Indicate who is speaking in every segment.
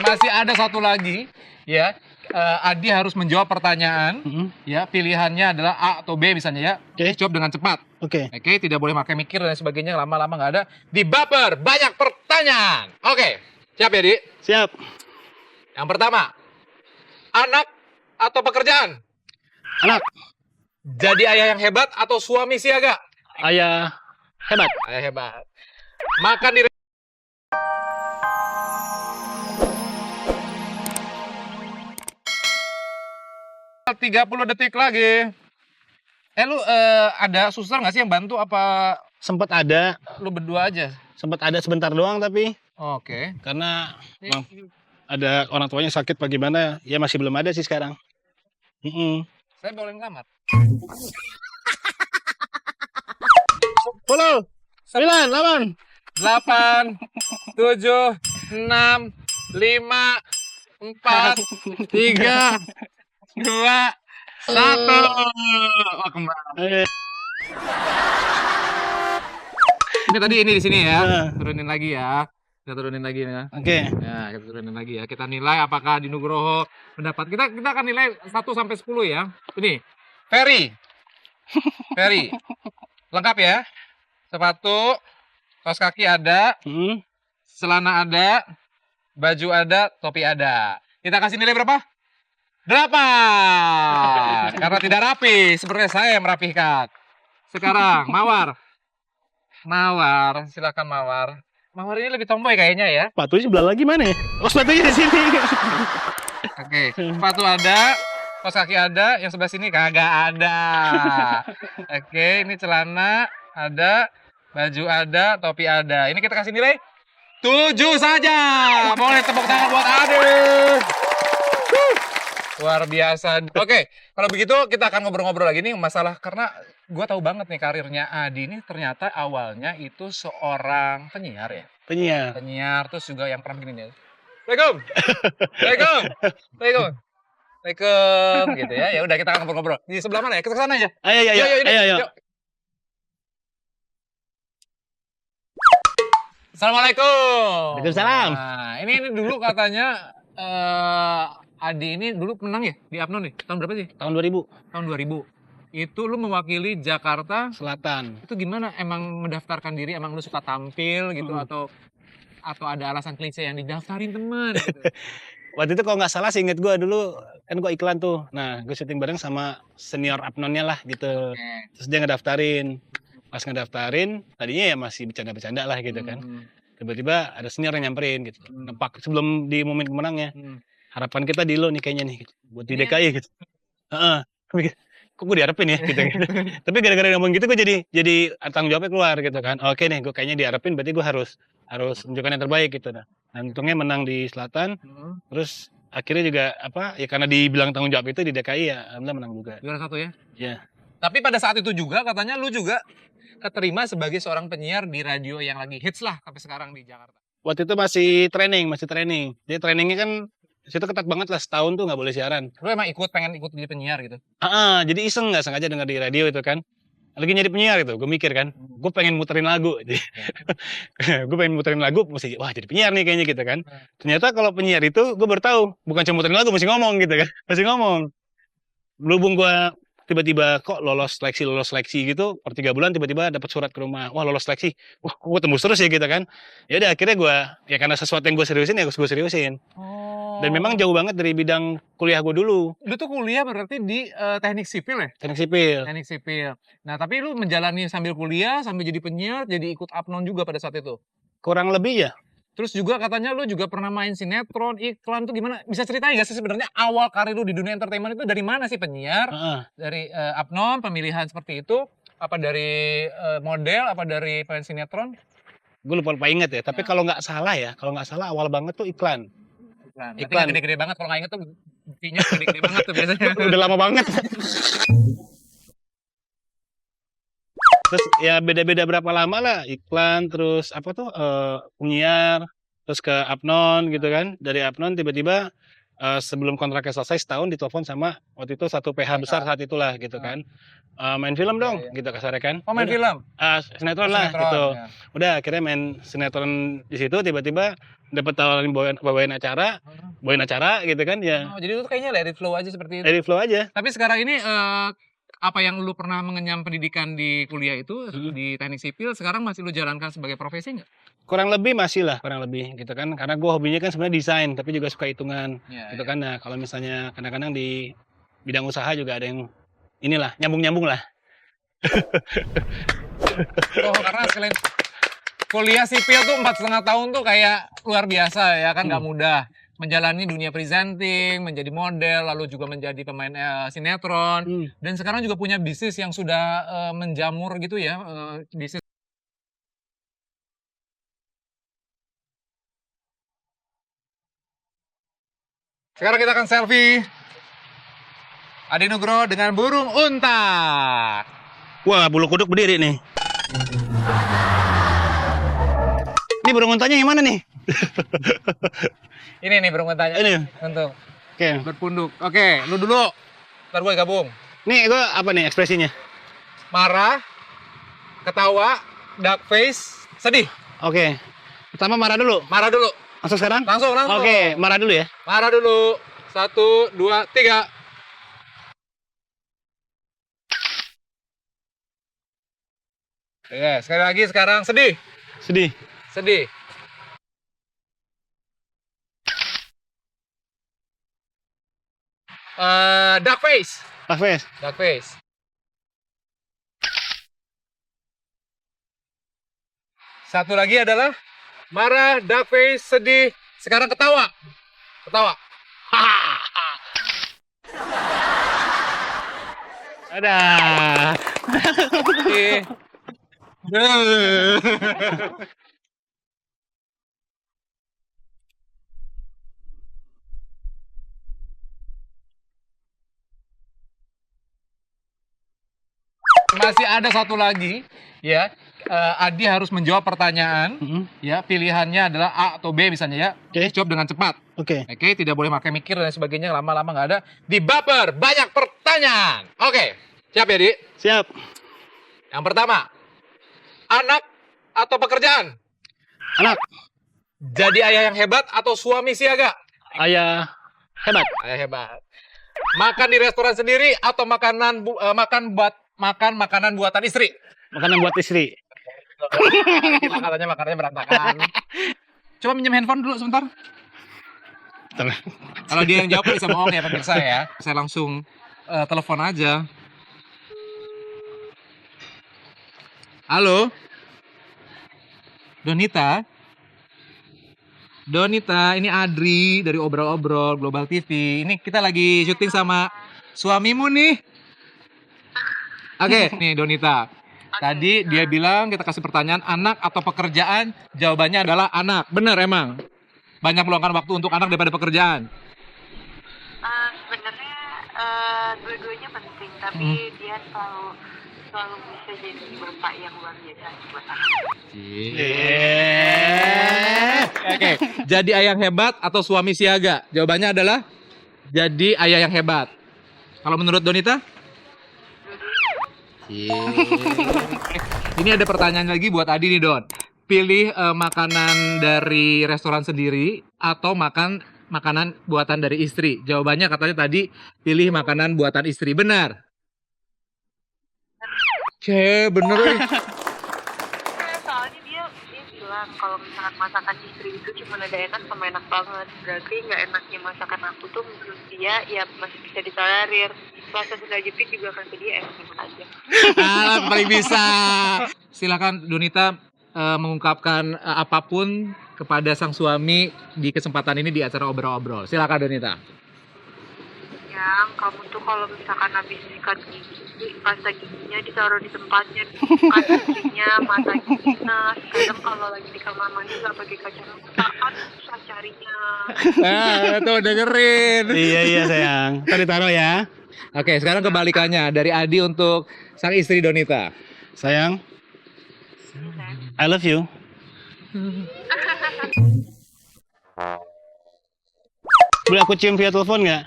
Speaker 1: masih ada satu lagi, ya. Adi harus menjawab pertanyaan, ya. Pilihannya adalah A atau B misalnya ya. Jawab dengan cepat. Oke, tidak boleh pakai mikir dan sebagainya, lama-lama nggak ada. Dibaper, banyak pertanyaan. Oke, siap ya, Di?
Speaker 2: Siap.
Speaker 1: Yang pertama, anak atau pekerjaan?
Speaker 2: Anak.
Speaker 1: Jadi ayah yang hebat atau suami siaga?
Speaker 2: Ayah hebat.
Speaker 1: Ayah hebat. Makan di 30 detik lagi. Lu ada suster nggak sih yang bantu apa
Speaker 2: Sempat ada.
Speaker 1: lu berdua aja?
Speaker 2: Sempat ada sebentar doang tapi.
Speaker 1: Oke.
Speaker 2: Karena emang ada orang tuanya sakit bagaimana, ya masih belum ada sih sekarang.
Speaker 1: Saya boleh ngelamar.
Speaker 2: 10, 9, 8.
Speaker 1: 8, 7, 6, 5, 4, 3, 2, 1. Oh, kembali. Ini tadi ini di sini ya. Turunin lagi ya. Kita turunin lagi ya.
Speaker 2: Oke.
Speaker 1: Ya, kita turunin lagi ya. Kita nilai apakah Adi Nugroho mendapat. Kita akan nilai 1 sampai 10 ya. Ini. Ferry. Ferry. Lengkap ya. Sepatu, kaos kaki ada, celana ada, baju ada, topi ada. Kita kasih nilai berapa? 8. Karena tidak rapi. Sebenarnya saya yang merapihkan. Sekarang, Mawar. Mawar, silakan Mawar. Mawar ini lebih tomboy kayaknya ya.
Speaker 2: Sepatunya sebelah lagi mana? Oh, sepatunya di sini.
Speaker 1: Oke, sepatu ada, kaos kaki ada, yang sebelah sini kagak ada. Oke, ini celana ada, baju ada, topi ada. Ini kita kasih nilai 7 saja. Boleh tepuk tangan buat Adit. Luar biasa. Oke, kalau begitu kita akan ngobrol-ngobrol lagi nih masalah, karena gue tahu banget nih karirnya Adi ini ternyata awalnya itu seorang penyiar ya. Penyiar terus juga yang pernah begini nih. Assalamualaikum. Assalamualaikum. Assalamualaikum. Assalamualaikum gitu ya. Ya udah kita akan ngobrol-ngobrol. Di sebelah mana ya? Kita ke sana aja.
Speaker 2: Ayo.
Speaker 1: Assalamualaikum.
Speaker 2: Waalaikumsalam.
Speaker 1: Nah, ini dulu katanya Adi ini dulu menang ya di Apnon nih. Tahun berapa sih?
Speaker 2: Tahun 2000.
Speaker 1: Tahun 2000. Itu lu mewakili Jakarta
Speaker 2: Selatan.
Speaker 1: Itu gimana? Emang mendaftarkan diri, emang lu suka tampil gitu atau ada alasan klise yang didaftarin temen gitu?
Speaker 2: Waktu itu kalau nggak salah sih inget gue dulu kan gue iklan tuh. Nah gue syuting bareng sama senior Apnonnya lah gitu. Terus dia ngedaftarin. Pas ngedaftarin tadinya ya masih bercanda-bercanda lah gitu kan. Tiba-tiba ada senior yang nyamperin gitu. Nempak sebelum diumumin pemenangnya. Harapan kita di lo nih kayaknya nih gitu. Buat di DKI gitu. Kok gue diharapin ya gitu. Tapi gara-gara ngomong gitu gue jadi tanggung jawabnya keluar gitu kan. Oke nih gue kayaknya diharapin, berarti gue harus menunjukkan yang terbaik gitu. Nah untungnya menang di Selatan. Terus akhirnya juga ya karena dibilang tanggung jawab itu di DKI ya alhamdulillah menang juga.
Speaker 1: Juara 1 ya?
Speaker 2: Iya.
Speaker 1: Tapi pada saat itu juga katanya lu juga keterima sebagai seorang penyiar di radio yang lagi hits lah sampai sekarang di Jakarta.
Speaker 2: Waktu itu masih training. Dia trainingnya kan situ ketat banget lah, setahun tuh nggak boleh siaran.
Speaker 1: Lu emang pengen ikut jadi penyiar gitu?
Speaker 2: Jadi iseng nggak sengaja dengar di radio itu kan. Lagi nyari penyiar itu, gue mikir kan, gue pengen muterin lagu. Gue pengen muterin lagu, mesti wah jadi penyiar nih kayaknya gitu kan. Ternyata kalau penyiar itu gue baru tahu, bukan cuma muterin lagu, mesti ngomong gitu kan. Mesti ngomong. Berhubung gue tiba-tiba kok lolos seleksi gitu, per 3 bulan tiba-tiba dapat surat ke rumah, wah lolos seleksi, wah gue tembus terus ya gitu kan. Ya udah akhirnya gue, ya karena sesuatu yang gue seriusin ya gue seriusin. Dan memang jauh banget dari bidang kuliah gue dulu.
Speaker 1: Lu tuh kuliah berarti di teknik sipil ya?
Speaker 2: Teknik sipil.
Speaker 1: Teknik sipil. Nah tapi lu menjalani sambil kuliah, sambil jadi penyiar, jadi ikut Apnon juga pada saat itu?
Speaker 2: Kurang lebih ya.
Speaker 1: Terus juga katanya lu juga pernah main sinetron, iklan tuh gimana? Bisa ceritain gak sih sebenarnya awal karir lu di dunia entertainment itu dari mana sih penyiar? Dari Apnon, pemilihan seperti itu? Apa dari model, apa dari main sinetron?
Speaker 2: Gue lupa inget ya, tapi kalau nggak salah awal banget tuh iklan.
Speaker 1: Iklan gede-gede banget, kalau nggak inget tuh buktinya gede-gede banget tuh biasanya.
Speaker 2: Udah lama banget. Terus ya beda-beda berapa lama lah iklan, terus penyiar, terus ke Apnon gitu kan. Dari Apnon tiba-tiba sebelum kontraknya selesai setahun ditelepon sama waktu itu satu PH besar saat itulah gitu kan. Main film dong gitu kasarnya kan.
Speaker 1: Oh, main
Speaker 2: Udah,
Speaker 1: film?
Speaker 2: sinetron lah
Speaker 1: Sinetron,
Speaker 2: gitu.
Speaker 1: ya.
Speaker 2: Udah akhirnya main sinetron di situ tiba-tiba dapat tawaran bawain acara gitu kan ya.
Speaker 1: Oh, jadi itu kayaknya let it flow aja seperti itu.
Speaker 2: Dari flow aja.
Speaker 1: Tapi sekarang ini apa yang lu pernah mengenyam pendidikan di kuliah itu di teknik sipil sekarang masih lu jalankan sebagai profesi nggak?
Speaker 2: Kurang lebih masih lah, kurang lebih gitu kan. Karena gue hobinya kan sebenarnya desain, tapi juga suka hitungan gitu kan. Nah, kalau misalnya kadang-kadang di bidang usaha juga ada yang inilah, nyambung-nyambung lah.
Speaker 1: Oh, karena selain kuliah sipil tuh 4,5 tahun tuh kayak luar biasa ya kan, nggak mudah. Menjalani dunia presenting, menjadi model, lalu juga menjadi pemain sinetron, dan sekarang juga punya bisnis yang sudah menjamur gitu ya, bisnis. Sekarang kita akan selfie Adi Nugroho dengan burung unta.
Speaker 2: Wah, bulu kuduk berdiri nih. Ini burung untanya yang mana nih?
Speaker 1: Ini nih burung untanya.
Speaker 2: Ini.
Speaker 1: Untuk
Speaker 2: Oke.
Speaker 1: berpunduk. Oke, lu dulu. Ntar gue gabung.
Speaker 2: Nih, gue apa nih ekspresinya?
Speaker 1: Marah, ketawa, dark face, sedih.
Speaker 2: Oke. Pertama marah dulu.
Speaker 1: Marah dulu.
Speaker 2: Langsung sekarang?
Speaker 1: Langsung.
Speaker 2: Oke, marah dulu ya.
Speaker 1: Marah dulu. 1, 2, 3. Oke, sekali lagi sekarang sedih.
Speaker 2: Sedih.
Speaker 1: Sedih. Dark face.
Speaker 2: Hafiz.
Speaker 1: Dark face. Satu lagi adalah marah, dark face, sedih. Sekarang ketawa. Ketawa.
Speaker 2: Dadah.
Speaker 1: Oke. Masih ada satu lagi, ya. Adi harus menjawab pertanyaan. Ya, pilihannya adalah A atau B misalnya ya.
Speaker 2: Oke.
Speaker 1: Jawab dengan cepat.
Speaker 2: Oke.
Speaker 1: Oke, tidak boleh pakai mikir dan sebagainya, lama-lama nggak ada. Di baper, banyak pertanyaan. Oke, siap ya, Di?
Speaker 2: Siap.
Speaker 1: Yang pertama, anak atau pekerjaan?
Speaker 2: Anak.
Speaker 1: Jadi ayah yang hebat atau suami siaga?
Speaker 2: Ayah hebat.
Speaker 1: Ayah hebat. Makan di restoran sendiri atau makan makanan buatan istri?
Speaker 2: Makanan buat istri.
Speaker 1: Kita katanya makanannya berantakan. Coba minjem handphone dulu sebentar. Kalau dia yang jawab bisa bohong ya pemirsa ya. Saya langsung telepon aja. Halo. Donita. Donita, ini Adri dari Obrol-Obrol Global TV. Ini kita lagi syuting sama suamimu nih. Oke, nih Donita. Tadi dia bilang kita kasih pertanyaan anak atau pekerjaan, jawabannya adalah anak. Bener emang? Banyak meluangkan waktu untuk anak daripada pekerjaan.
Speaker 3: Sebenarnya dua-duanya penting, tapi dia selalu bisa jadi bapak yang luar biasa buat anak.
Speaker 1: Oke, jadi ayah yang hebat atau suami siaga? Jawabannya adalah jadi ayah yang hebat. Kalau menurut Donita? Ini ada pertanyaan lagi buat Adi nih, Don. Pilih makanan dari restoran sendiri atau makanan buatan dari istri. Jawabannya katanya tadi pilih makanan buatan istri. Benar? Oke, bener.
Speaker 3: Soalnya dia bilang kalau misalkan masakan istri itu cuma ada enak sama enak banget. Berarti nggak enaknya masakan aku tuh menurut dia ya masih bisa ditolerir. Rasa Sunda Jepit juga akan ke dia enak aja.
Speaker 1: Paling bisa. Silakan Donita mengungkapkan apapun kepada sang suami di kesempatan ini di acara Obrol-Obrol. Silakan Donita.
Speaker 3: Yang kamu tuh kalau misalkan habis sikat gigi, pasta giginya ditaruh di tempatnya, bukan giginya, mata giginya. Kadang kalau lagi di kamar mandi nggak pakai kacamata, kan susah carinya.
Speaker 1: Tuh dengerin.
Speaker 2: Iya sayang. Tadi taruh ya.
Speaker 1: Oke, sekarang kebalikannya dari Adi untuk sang istri Donita.
Speaker 2: Sayang, I love you. Boleh aku cium via telepon nggak?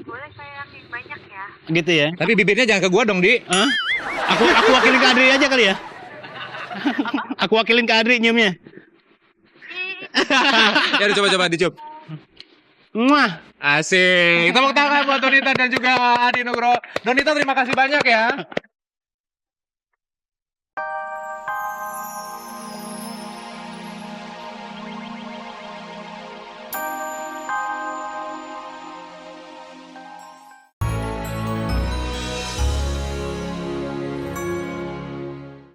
Speaker 3: Boleh sayang, yang banyak ya.
Speaker 2: Gitu ya?
Speaker 1: Tapi bibirnya jangan ke gua dong, Di.
Speaker 2: Hah? Aku wakilin ke Adri aja kali ya? Aku wakilin ke Adri nyiumnya.
Speaker 1: Ya udah coba dicium.
Speaker 2: Muah.
Speaker 1: Asik. Tepuk tangan buat Donita dan juga Adi Nugroho. Donita terima kasih banyak ya.